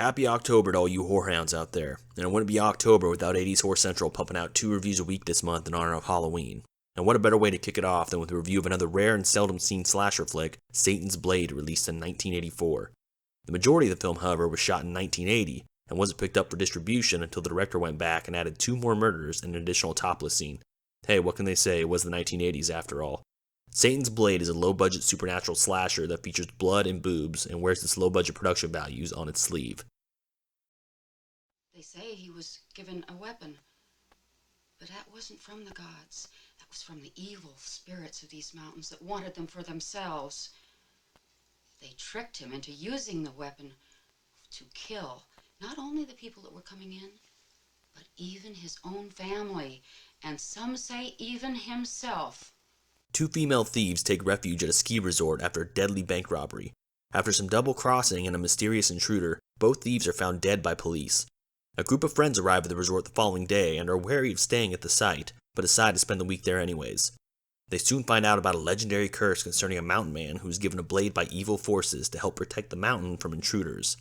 Happy October to all you whorehounds out there. And it wouldn't be October without 80's Horror Central pumping out 2 reviews a week this month in honor of Halloween. And what a better way to kick it off than with a review of another rare and seldom seen slasher flick, Satan's Blade, released in 1984. The majority of the film, however, was shot in 1980 and wasn't picked up for distribution until the director went back and added 2 more murders and an additional topless scene. Hey, what can they say? It was the 1980s after all. Satan's Blade is a low-budget supernatural slasher that features blood and boobs and wears its low-budget production values on its sleeve. They say he was given a weapon, but that wasn't from the gods. That was from the evil spirits of these mountains that wanted them for themselves. They tricked him into using the weapon to kill not only the people that were coming in, but even his own family, and some say even himself. 2 female thieves take refuge at a ski resort after a deadly bank robbery. After some double-crossing and a mysterious intruder, both thieves are found dead by police. A group of friends arrive at the resort the following day and are wary of staying at the site, but decide to spend the week there anyways. They soon find out about a legendary curse concerning a mountain man who was given a blade by evil forces to help protect the mountain from intruders.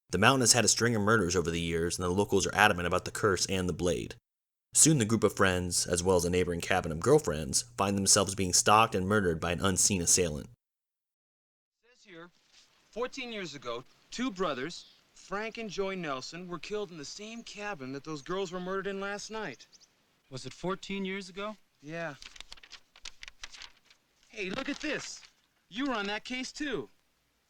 The mountain has had a string of murders over the years, and the locals are adamant about the curse and the blade. Soon the group of friends, as well as a neighboring cabin of girlfriends, find themselves being stalked and murdered by an unseen assailant. It says here, 14 years ago, 2 brothers, Frank and Joy Nelson, were killed in the same cabin that those girls were murdered in last night. Was it 14 years ago? Yeah. Hey, look at this. You were on that case too.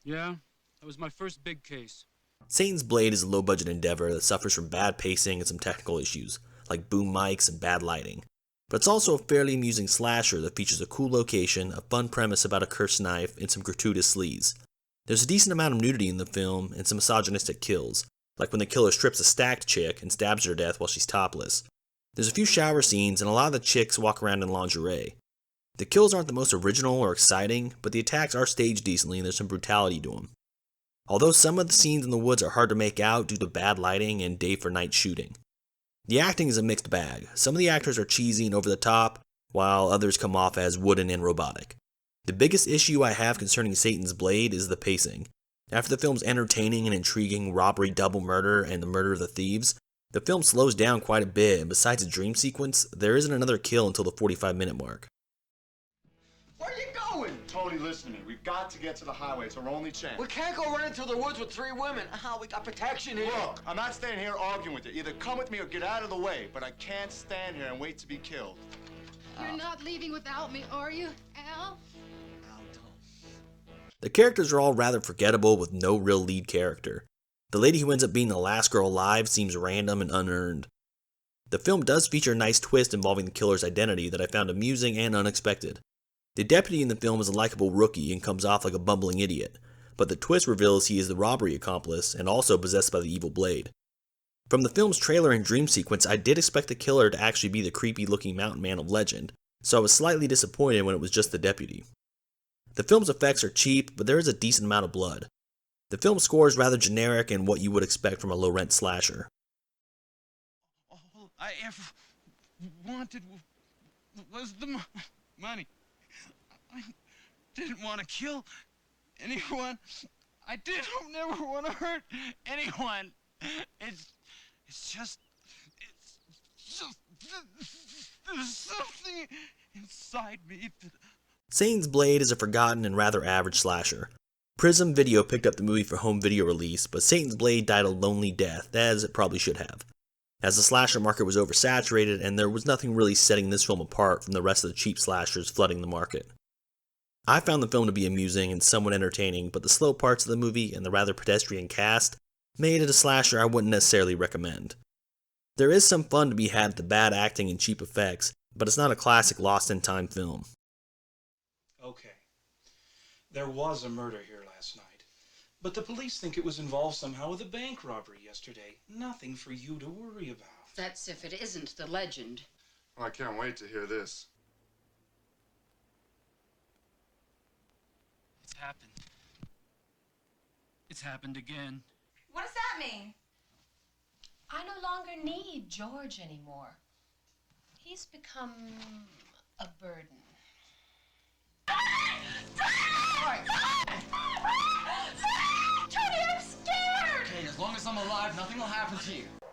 Yeah, that was my first big case. Satan's Blade is a low-budget endeavor that suffers from bad pacing and some technical issues, like boom mics and bad lighting. But it's also a fairly amusing slasher that features a cool location, a fun premise about a cursed knife, and some gratuitous sleaze. There's a decent amount of nudity in the film and some misogynistic kills, like when the killer strips a stacked chick and stabs her to death while she's topless. There's a few shower scenes and a lot of the chicks walk around in lingerie. The kills aren't the most original or exciting, but the attacks are staged decently and there's some brutality to them. Although some of the scenes in the woods are hard to make out due to bad lighting and day for night shooting. The acting is a mixed bag. Some of the actors are cheesy and over the top, while others come off as wooden and robotic. The biggest issue I have concerning Satan's Blade is the pacing. After the film's entertaining and intriguing robbery, double murder, and the murder of the thieves, the film slows down quite a bit, and besides a dream sequence, there isn't another kill until the 45-minute mark. Where are you going? Tony, listen to me. We've got to get to the highway. It's our only chance. We can't go right into the woods with 3 women. We got protection here. Look, I'm not staying here arguing with you. Either come with me or get out of the way, but I can't stand here and wait to be killed. You're not leaving without me, are you, Al? The characters are all rather forgettable with no real lead character. The lady who ends up being the last girl alive seems random and unearned. The film does feature a nice twist involving the killer's identity that I found amusing and unexpected. The deputy in the film is a likable rookie and comes off like a bumbling idiot, but the twist reveals he is the robbery accomplice and also possessed by the evil blade. From the film's trailer and dream sequence, I did expect the killer to actually be the creepy-looking mountain man of legend, so I was slightly disappointed when it was just the deputy. The film's effects are cheap, but there is a decent amount of blood. The film score is rather generic and what you would expect from a low-rent slasher. All I ever wanted was the money. I didn't want to kill anyone. I didn't never want to hurt anyone. It's just there's something inside me that... Satan's Blade is a forgotten and rather average slasher. Prism Video picked up the movie for home video release, but Satan's Blade died a lonely death, as it probably should have, as the slasher market was oversaturated and there was nothing really setting this film apart from the rest of the cheap slashers flooding the market. I found the film to be amusing and somewhat entertaining, but the slow parts of the movie and the rather pedestrian cast made it a slasher I wouldn't necessarily recommend. There is some fun to be had with the bad acting and cheap effects, but it's not a classic lost in time film. Okay. There was a murder here last night, but the police think it was involved somehow with a bank robbery yesterday. Nothing for you to worry about. That's if it isn't the legend. Well, I can't wait to hear this. It's happened. It's happened again. What does that mean? I no longer need George anymore. He's become a burden. Tony, I'm scared! Hey, as long as I'm alive, nothing will happen to you.